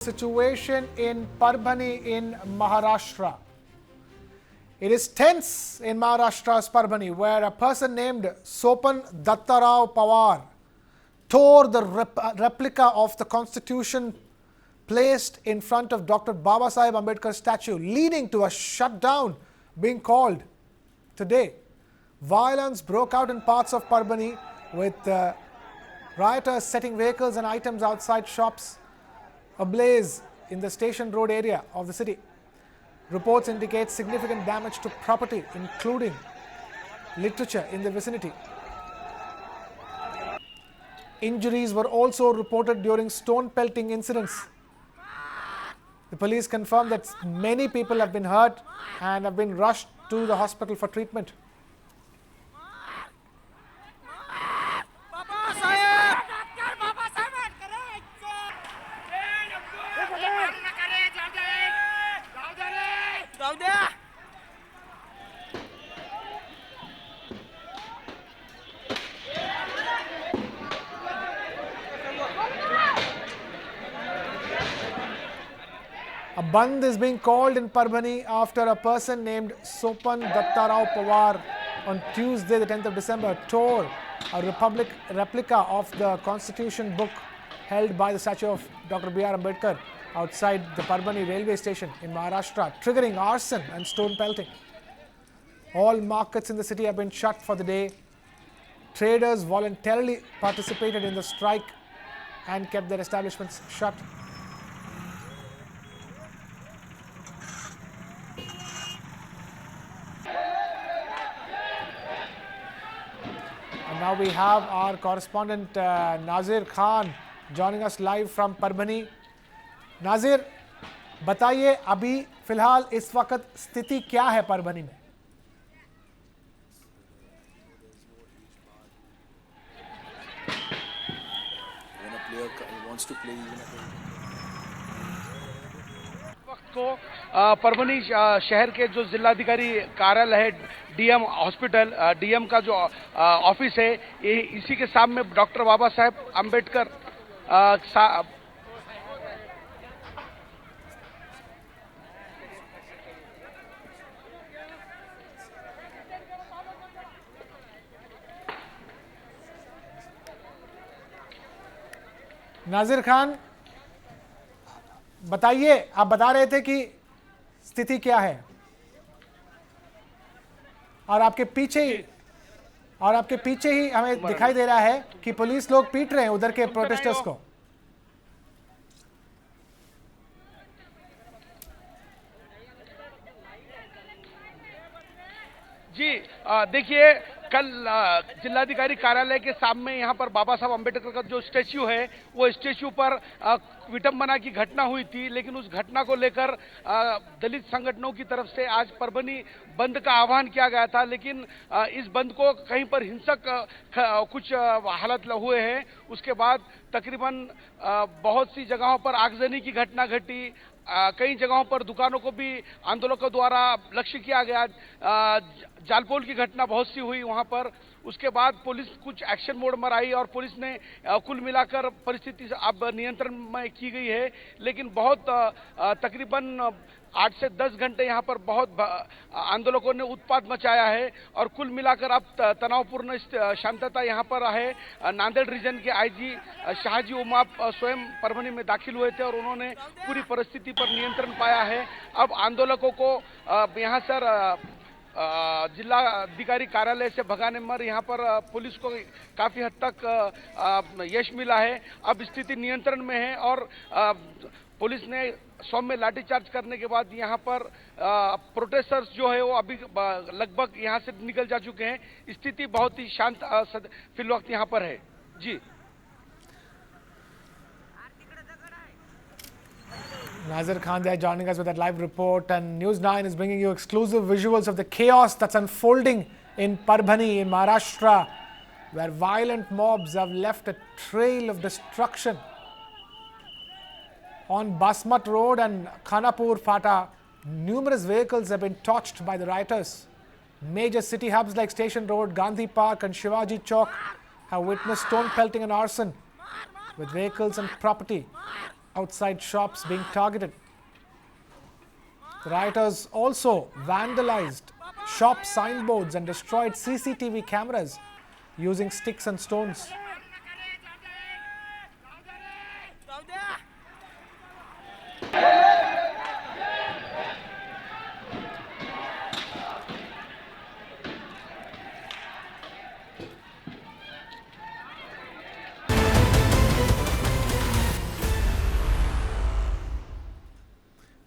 Situation in Parbhani in Maharashtra. It is tense in Maharashtra's Parbhani, where a person named Sopan Dattarao Pawar tore the replica of the constitution placed in front of Dr. Babasaheb Ambedkar statue, leading to a shutdown being called today. Violence broke out in parts of Parbhani, with rioters setting vehicles and items outside shops ablaze in the Station Road area of the city. Reports indicate significant damage to property, including literature in the vicinity. Injuries were also reported during stone pelting incidents. The police confirmed that many people have been hurt and have been rushed to the hospital for treatment. A bandh is being called in Parbhani after a person named Sopan Dattarao Pawar on Tuesday, the 10th of December, tore a replica of the Constitution book held by the statue of Dr. B.R. Ambedkar outside the Parbhani railway station in Maharashtra, triggering arson and stone pelting. All markets in the city have been shut for the day. Traders voluntarily participated in the strike and kept their establishments shut. Now we have our correspondent Nazir Khan joining us live from Parbhani. Nazir, बताइए अभी फिलहाल इस वक्त स्थिति क्या है Parbhani में? When a player wants to play, को परभनी शहर के जो जिलाधिकारी कार्यालय है, डीएम हॉस्पिटल, डीएम का जो ऑफिस है, इसी के सामने डॉक्टर बाबा साहेब अम्बेडकर नाजिर खान, बताइए, आप बता रहे थे कि स्थिति क्या है और आपके पीछे ही हमें दिखाई दे रहा है कि पुलिस लोग पीट रहे हैं उधर के प्रोटेस्टर्स को। जी देखिए, कल जिलाधिकारी कार्यालय के सामने यहाँ पर बाबा साहब अम्बेडकर का जो स्टैच्यू है, वो स्टैच्यू पर विटंबना की घटना हुई थी, लेकिन उस घटना को लेकर दलित संगठनों की तरफ से आज परभनी बंद का आह्वान किया गया था। लेकिन इस बंद को कहीं पर हिंसक कुछ हालत हुए हैं। उसके बाद तकरीबन बहुत सी जगहों पर आगजनी की घटना घटी। कई जगहों पर दुकानों को भी आंदोलकों द्वारा लक्ष्य किया गया। जालपोल की घटना बहुत सी हुई वहां पर। उसके बाद पुलिस कुछ एक्शन मोड में आई और पुलिस ने कुल मिलाकर परिस्थिति अब नियंत्रण में की गई है। लेकिन बहुत तकरीबन 8 से 10 घंटे यहाँ पर बहुत आंदोलकों ने उत्पात मचाया है और कुल मिलाकर अब तनावपूर्ण शांतता यहाँ पर है। नांदेड़ रीजन के आईजी शाहजी उमाप स्वयं परभनी में दाखिल हुए थे और उन्होंने पूरी परिस्थिति पर नियंत्रण पाया है। अब आंदोलकों को यहाँ सर जिला अधिकारी कार्यालय से भगाने में यहाँ पर पुलिस को काफी हद तक यश मिला है। अब स्थिति नियंत्रण में है और पुलिस ने सौम्य लाठीचार्ज करने के बाद यहाँ पर प्रोटेस्टर्स जो है वो अभी लगभग यहाँ से निकल जा चुके हैं। स्थिति बहुत ही शांत फिलवक्त यहाँ पर है। जी Nazir Khan there joining us with that live report, and News9 is bringing you exclusive visuals of the chaos that's unfolding in Parbhani in Maharashtra, where violent mobs have left a trail of destruction. On Basmat Road and Khanapur Fata, numerous vehicles have been torched by the rioters. Major city hubs like Station Road, Gandhi Park and Shivaji Chowk have witnessed stone pelting and arson, with vehicles and property outside shops being targeted. The rioters also vandalized shop signboards and destroyed CCTV cameras using sticks and stones.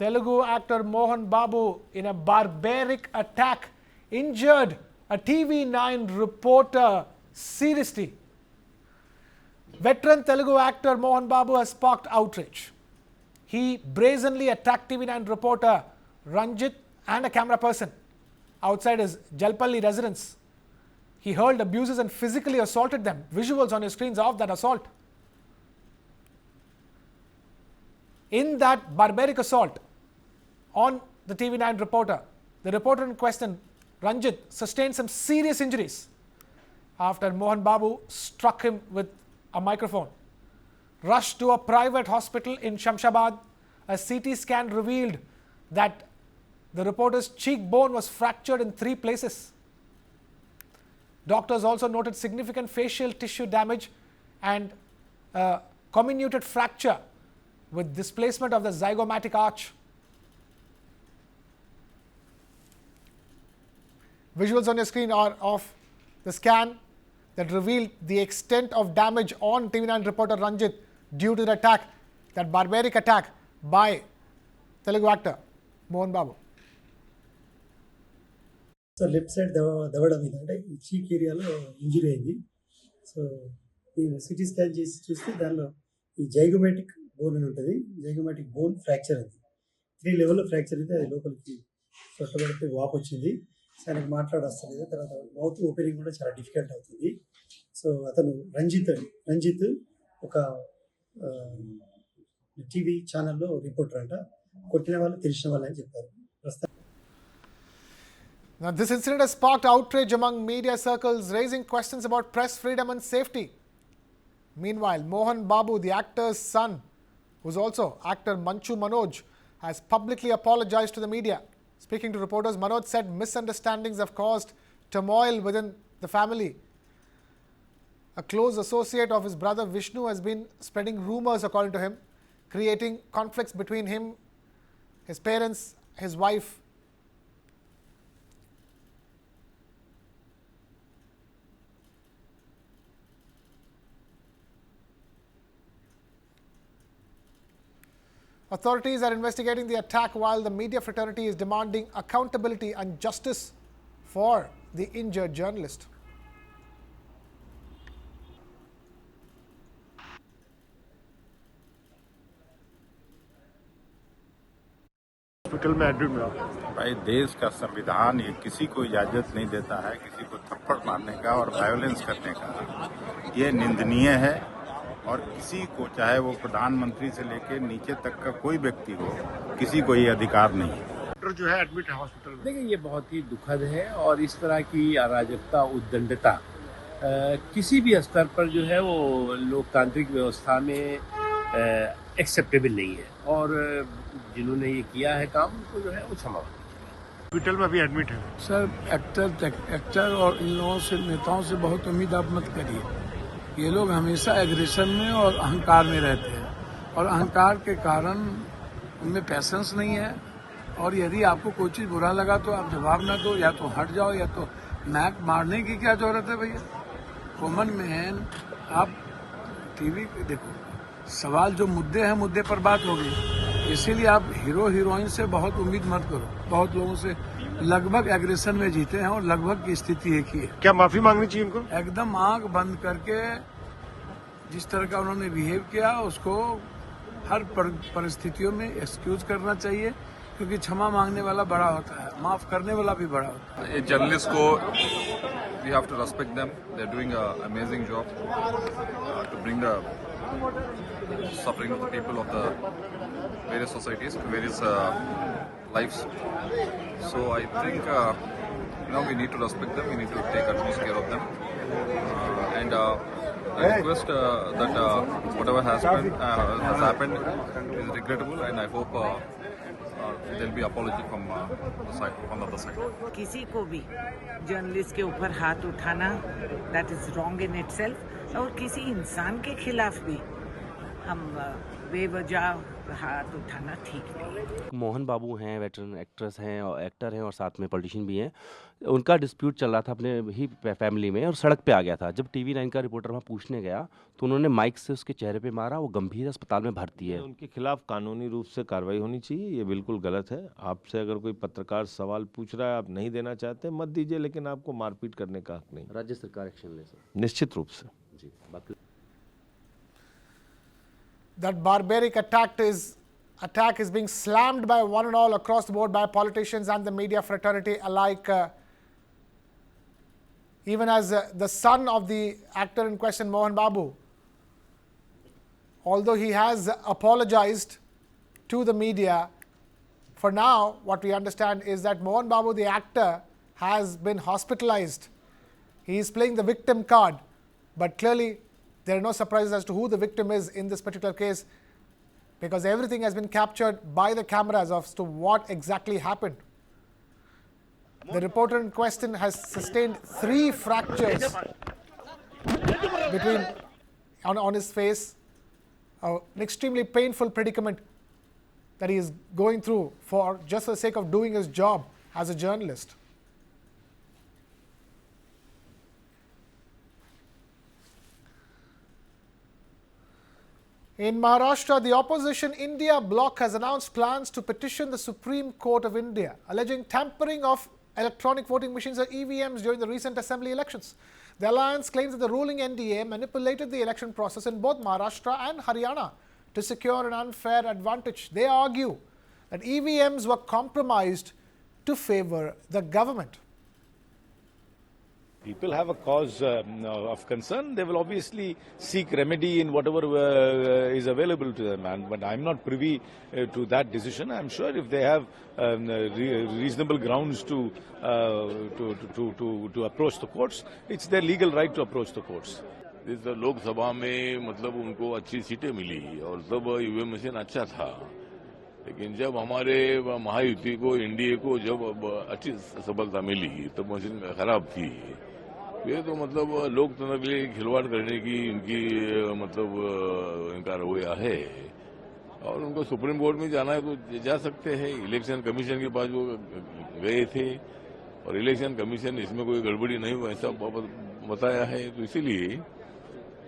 Telugu actor Mohan Babu, in a barbaric attack, injured a TV9 reporter seriously. Veteran Telugu actor Mohan Babu has sparked outrage. He brazenly attacked TV9 reporter Ranjit and a camera person outside his Jalpalli residence. He hurled abuses and physically assaulted them. Visuals on your screens of that assault. In that barbaric assault on the TV9 reporter, the reporter in question, Ranjit, sustained some serious injuries after Mohan Babu struck him with a microphone. Rushed to a private hospital in Shamshabad, a CT scan revealed that the reporter's cheekbone was fractured in 3 places. Doctors also noted significant facial tissue damage and a comminuted fracture with displacement of the zygomatic arch. Visuals on your screen are of the scan that revealed the extent of damage on TV9 reporter Ranjit due to the attack, that barbaric attack by Telugu actor Mohan Babu. So left side దవడ మీద అంటే చీక్ ఏరియాలో injury అయింది. So నేను CT scan చేసి చూస్తే దానిలో ఈ జైగోమాటిక్ బోన్ అని ఉంటుంది. జైగోమాటిక్ బోన్ ఫ్రాక్చర్ అది 3 లెవెల్లో ఫ్రాక్చర్ అయితే అది లోపలికి చొట్టబడితే వాపు వచ్చింది. సో ఆయనకు మాట్లాడొస్తలేదు. తర్వాత మౌత్ ఓపెనింగ్ కూడా చాలా డిఫికల్ట్ అవుతుంది. సో అతను రంజిత్ ఒక టీవీ ఛానల్లో రిపోర్టర్ అంట. కొట్టిన వాళ్ళు తెలిసిన వాళ్ళు అని చెప్పారు. Now, this incident has sparked outrage among media circles, raising questions about press freedom and safety. Meanwhile, Mohan Babu, the actor's son, who's also actor Manchu Manoj, has publicly apologized to the media. Speaking to reporters, Manoj said misunderstandings have caused turmoil within the family. A close associate of his brother Vishnu has been spreading rumors, according to him, creating conflicts between him, his parents, his wife. Authorities are investigating the attack while the media fraternity is demanding accountability and justice for the injured journalist. Hospital में admit हुआ। भाई देश का संविधान ये किसी को इजाजत नहीं देता है किसी को थप्पड़ मारने का और वायलेंस करने का। ये निंदनीय है और किसी को चाहे वो प्रधानमंत्री से लेकर नीचे तक का कोई व्यक्ति हो किसी को ये अधिकार नहीं है। डॉक्टर जो है एडमिट है हॉस्पिटल में। देखिए ये बहुत ही दुखद है और इस तरह की अराजकता उद्दंडता किसी भी स्तर पर जो है वो लोकतांत्रिक व्यवस्था में एक्सेप्टेबल नहीं है और जिन्होंने ये किया है काम उनको जो है वो क्षमा। हॉस्पिटल में अभी एडमिट है सर। एक्टर और इन लोगों से नेताओं से बहुत उम्मीद आप मत करिए। ये लोग हमेशा एग्रेशन में और अहंकार में रहते हैं और अहंकार के कारण उनमें पैसेंस नहीं है और यदि आपको कोई चीज़ बुरा लगा तो आप जवाब ना दो, या तो हट जाओ या तो मैक मारने की क्या जरूरत है भैया। कॉमन मैन आप टीवी देखो, सवाल जो मुद्दे हैं मुद्दे पर बात होगी, इसीलिए आप हीरो हीरोइन से बहुत उम्मीद मत करो। बहुत लोगों से लगभग एग्रेशन में जीते हैं और लगभग की स्थिति एक ही है। क्या माफी मांगनी चाहिए उनको? एकदम आंख बंद करके जिस तरह का उन्होंने बिहेव किया उसको हर परिस्थितियों में एक्सक्यूज करना चाहिए, क्योंकि क्षमा मांगने वाला बड़ा होता है, माफ करने वाला भी बड़ा होता है। जर्नलिस्ट को we have to respect them. They're doing an amazing job to bring the suffering of the people of the various societies to various lives. So I think we need to respect them. We need to take utmost care of them. And I request that whatever has happened is regrettable, and I hope there will be apology from the other side. किसी को भी journalist के ऊपर हाथ उठाना that is wrong in itself, और किसी इंसान के खिलाफ भी हम बेवजह हाथ उठाना ठीक नहीं। मोहन बाबू हैं, वेटरन एक्ट्रेस हैं और एक्टर हैं और साथ में पॉलिटिशियन भी हैं। उनका डिस्प्यूट चल रहा था अपने ही फैमिली में और सड़क पे आ गया था। जब TV 9 का रिपोर्टर वहाँ पूछने गया तो उन्होंने माइक से उसके चेहरे पे मारा। वो गंभीर अस्पताल में भर्ती है। उनके खिलाफ कानूनी रूप से कार्रवाई होनी चाहिए। ये बिल्कुल गलत है। आपसे अगर कोई पत्रकार सवाल पूछ रहा है, आप नहीं देना चाहते मत दीजिए, लेकिन आपको मारपीट करने का हक नहीं। राज्य सरकार एक्शन ले सर, निश्चित रूप से जी। बाकी that barbaric attack is being slammed by one and all across the board by politicians and the media fraternity alike. Even as the son of the actor in question, Mohan Babu, although he has apologized to the media, for now what we understand is that Mohan Babu, the actor, has been hospitalized. He is playing the victim card, but clearly there are no surprises as to who the victim is in this particular case, because everything has been captured by the cameras as to what exactly happened. The reporter in question has sustained 3 fractures on his face, an extremely painful predicament that he is going through just for the sake of doing his job as a journalist. In Maharashtra, the opposition India bloc has announced plans to petition the Supreme Court of India, alleging tampering of electronic voting machines or EVMs during the recent assembly elections. The alliance claims that the ruling NDA manipulated the election process in both Maharashtra and Haryana to secure an unfair advantage. They argue that EVMs were compromised to favor the government. People have a cause of concern. They will obviously seek remedy in whatever is available to them. But I'm not privy to that decision. I'm sure if they have reasonable grounds to approach the courts, it's their legal right to approach the courts. इस लोकसभा में मतलब उनको अच्छी सीटें मिली और सब EVM machine अच्छा था, लेकिन जब हमारे महायुति को एनडीए को जब अच्छी सफलता मिली तब मशीन खराब थी। ये तो मतलब लोकतंत्र के लिए खिलवाड़ करने की इनकी मतलब इनका रवैया है, और उनको सुप्रीम कोर्ट में जाना है तो जा सकते हैं। इलेक्शन कमीशन के पास वो गए थे और इलेक्शन कमीशन इसमें कोई गड़बड़ी नहीं हुआ ऐसा बताया है। तो इसीलिए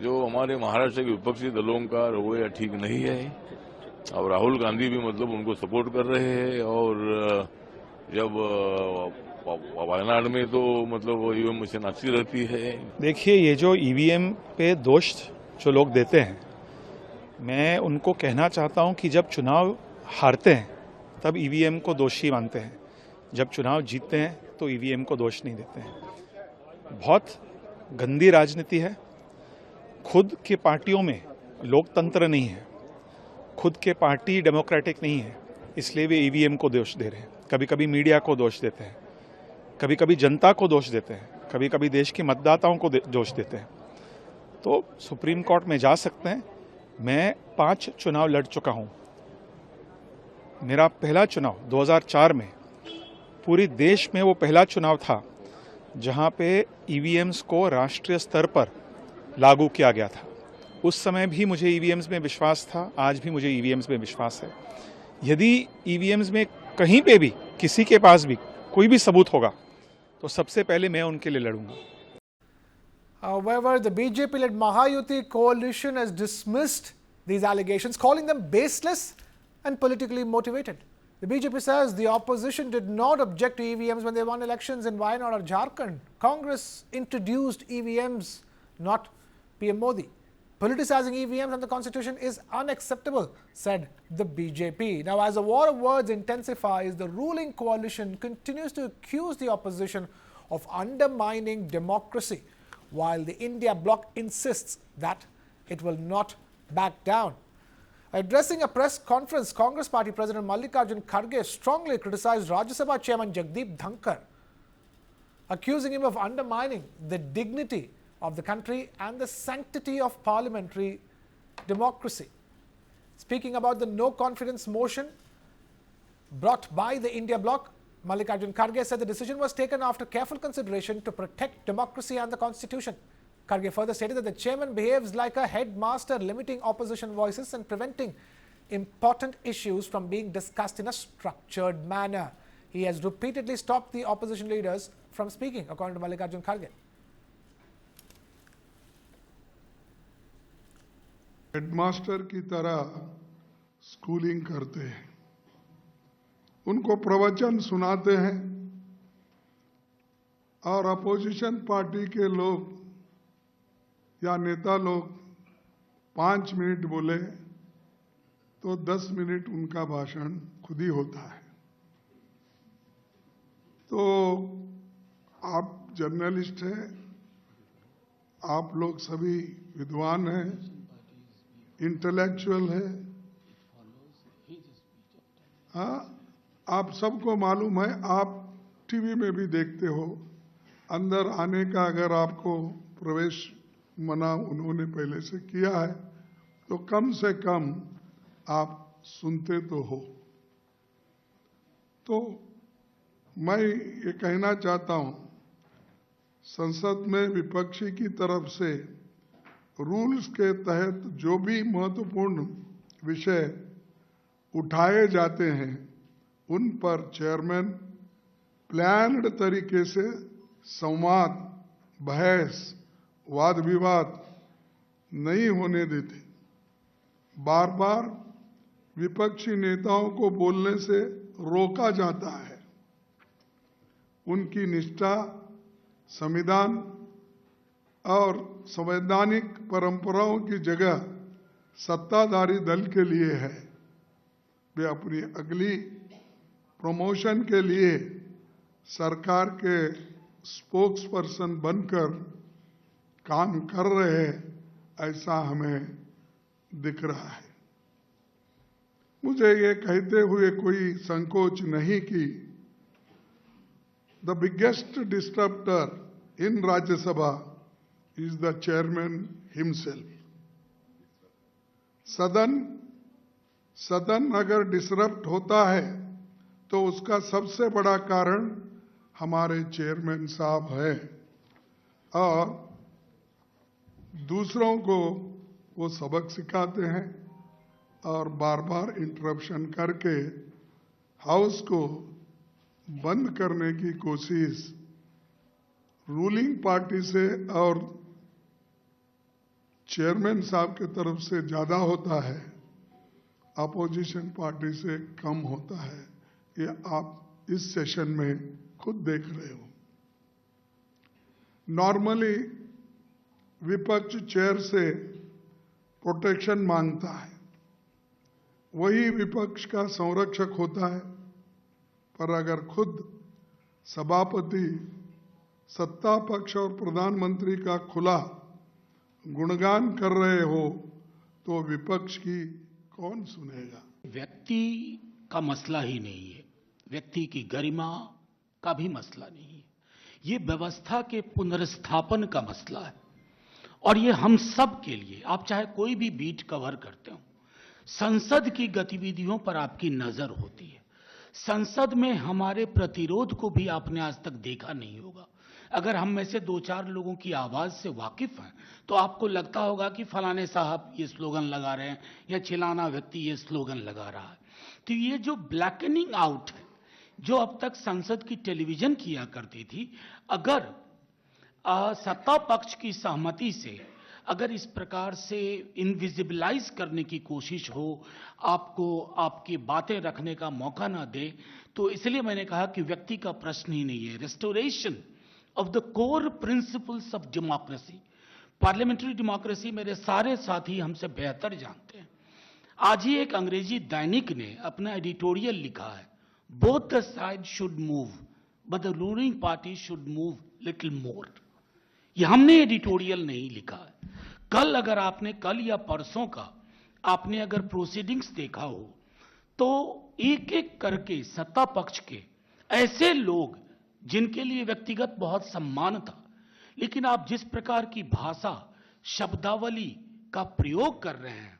जो हमारे महाराष्ट्र के विपक्षी दलों का रवैया ठीक नहीं है, और राहुल गांधी भी मतलब उनको सपोर्ट कर रहे हैं। और जब वायनाड में तो मतलब ईवीएम मशीन अच्छी रहती है। देखिए, ये जो ईवीएम पे दोष जो लोग देते हैं, मैं उनको कहना चाहता हूं कि जब चुनाव हारते हैं तब ईवीएम को दोषी मानते हैं, जब चुनाव जीतते हैं तो ईवीएम को दोष नहीं देते हैं। बहुत गंदी राजनीति है। खुद के पार्टियों में लोकतंत्र नहीं है, खुद के पार्टी डेमोक्रेटिक नहीं है, इसलिए वे ईवीएम को दोष दे रहे हैं। कभी कभी मीडिया को दोष देते हैं, कभी कभी जनता को दोष देते हैं, कभी कभी देश के मतदाताओं को दोष देते हैं। तो सुप्रीम कोर्ट में जा सकते हैं। मैं 5 चुनाव लड़ चुका हूं। मेरा पहला चुनाव 2004 में पूरे देश में वो पहला चुनाव था जहां पे ईवीएम्स को राष्ट्रीय स्तर पर लागू किया गया था। उस समय भी मुझे ईवीएम्स में विश्वास था, आज भी मुझे ईवीएम्स में विश्वास है। यदि ईवीएम्स में कहीं पे भी किसी के पास भी कोई भी सबूत होगा तो सबसे पहले मैं उनके लिए लड़ूंगा। However, the BJP-led Mahayuti coalition has dismissed these allegations, calling them baseless and politically motivated. The BJP says the opposition did not object to EVMs when they won elections in Wayanad or Jharkhand. Congress introduced EVMs, not PM Modi. Politicizing EVMs and the constitution is unacceptable, said the BJP. Now, as the war of words intensifies, the ruling coalition continues to accuse the opposition of undermining democracy, while the India bloc insists that it will not back down. Addressing a press conference, Congress Party President Mallikarjun Kharge strongly criticized Rajya Sabha Chairman Jagdeep Dhankar, accusing him of undermining the dignity of the country and the sanctity of parliamentary democracy. Speaking about the no confidence motion brought by the India bloc, Mallikarjun Kharge said the decision was taken after careful consideration to protect democracy and the constitution. Kharge further stated that the chairman behaves like a headmaster, limiting opposition voices and preventing important issues from being discussed in a structured manner. He has repeatedly stopped the opposition leaders from speaking, according to Mallikarjun Kharge. Headmaster की तरह schooling करते हैं, उनको प्रवचन सुनाते हैं और opposition party के लोग या नेता लोग 5 मिनट बोले तो 10 मिनट उनका भाषण खुद ही होता है। तो आप जर्नलिस्ट हैं, आप लोग सभी विद्वान हैं, इंटेलेक्चुअल है, हाँ, आप सबको मालूम है, आप टीवी में भी देखते हो, अंदर आने का अगर आपको प्रवेश मना उन्होंने पहले से किया है तो कम से कम आप सुनते तो हो। तो मैं ये कहना चाहता हूं, संसद में विपक्षी की तरफ से रूल्स के तहत जो भी महत्वपूर्ण विषय उठाए जाते हैं उन पर चेयरमैन प्लान्ड तरीके से संवाद, बहस, वाद विवाद नहीं होने देते। बार बार विपक्षी नेताओं को बोलने से रोका जाता है। उनकी निष्ठा संविधान और संवैधानिक परंपराओं की जगह सत्ताधारी दल के लिए है। वे अपनी अगली प्रमोशन के लिए सरकार के स्पोक्स पर्सन बनकर काम कर रहे हैं, ऐसा हमें दिख रहा है। मुझे ये कहते हुए कोई संकोच नहीं कि the biggest disturber in Rajya Sabha is the chairman himself. सदन अगर डिसरप्ट होता है तो उसका सबसे बड़ा कारण हमारे चेयरमैन साहब है और दूसरों को वो सबक सिखाते हैं और बार बार इंटरप्शन करके हाउस को बंद करने की कोशिश रूलिंग पार्टी से और चेयरमैन साहब की तरफ से ज्यादा होता है, अपोजिशन पार्टी से कम होता है। ये आप इस सेशन में खुद देख रहे हो। नॉर्मली विपक्ष चेयर से प्रोटेक्शन मांगता है, वही विपक्ष का संरक्षक होता है, पर अगर खुद सभापति सत्ता पक्ष और प्रधानमंत्री का खुला गुणगान कर रहे हो तो विपक्ष की कौन सुनेगा? व्यक्ति का मसला ही नहीं है, व्यक्ति की गरिमा का भी मसला नहीं है, ये व्यवस्था के पुनर्स्थापन का मसला है। और ये हम सब के लिए, आप चाहे कोई भी बीट कवर करते हो, संसद की गतिविधियों पर आपकी नजर होती है। संसद में हमारे प्रतिरोध को भी आपने आज तक देखा नहीं होगा। अगर हम में से 2-4 लोगों की आवाज से वाकिफ हैं तो आपको लगता होगा कि फलाने साहब ये स्लोगन लगा रहे हैं या चिलाना व्यक्ति ये स्लोगन लगा रहा है। तो ये जो ब्लैकनिंग आउट है जो अब तक संसद की टेलीविजन किया करती थी, अगर सत्ता पक्ष की सहमति से अगर इस प्रकार से इनविजिबलाइज करने की कोशिश हो, आपको आपकी बातें रखने का मौका ना दे, तो इसलिए मैंने कहा कि व्यक्ति का प्रश्न ही नहीं है। Restoration of the core principles of democracy, parliamentary democracy मेरे सारे साथी हमसे बेहतर जानते हैं। आज ही एक अंग्रेजी दैनिक ने अपना एडिटोरियल लिखा है, both the sides should move but the ruling party should move little more। ये हमने एडिटोरियल नहीं लिखा है। कल अगर आपने कल या परसों का आपने अगर प्रोसीडिंग्स देखा हो तो एक एक करके सत्ता पक्ष के ऐसे लोग जिनके लिए व्यक्तिगत बहुत सम्मान था, लेकिन आप जिस प्रकार की भाषा, शब्दावली का प्रयोग कर रहे हैं,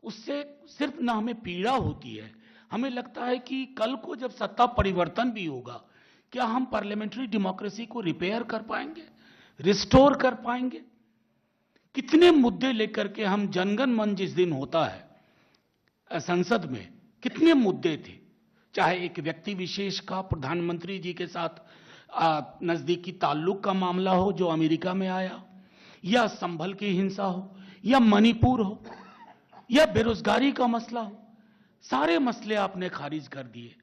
उससे सिर्फ ना हमें पीड़ा होती है, हमें लगता है कि कल को जब सत्ता परिवर्तन भी होगा, क्या हम पार्लियामेंट्री डेमोक्रेसी को रिपेयर कर पाएंगे, रिस्टोर कर पाएंगे? कितने मुद्दे लेकर के हम जनगण मन जिस दिन होता है संसद में, कितने मुद्दे थे, चाहे एक व्यक्ति विशेष का प्रधानमंत्री जी के साथ नजदीकी ताल्लुक का मामला हो जो अमेरिका में आया, या संभल की हिंसा हो, या मणिपुर हो, या बेरोजगारी का मसला हो, सारे मसले आपने खारिज कर दिए।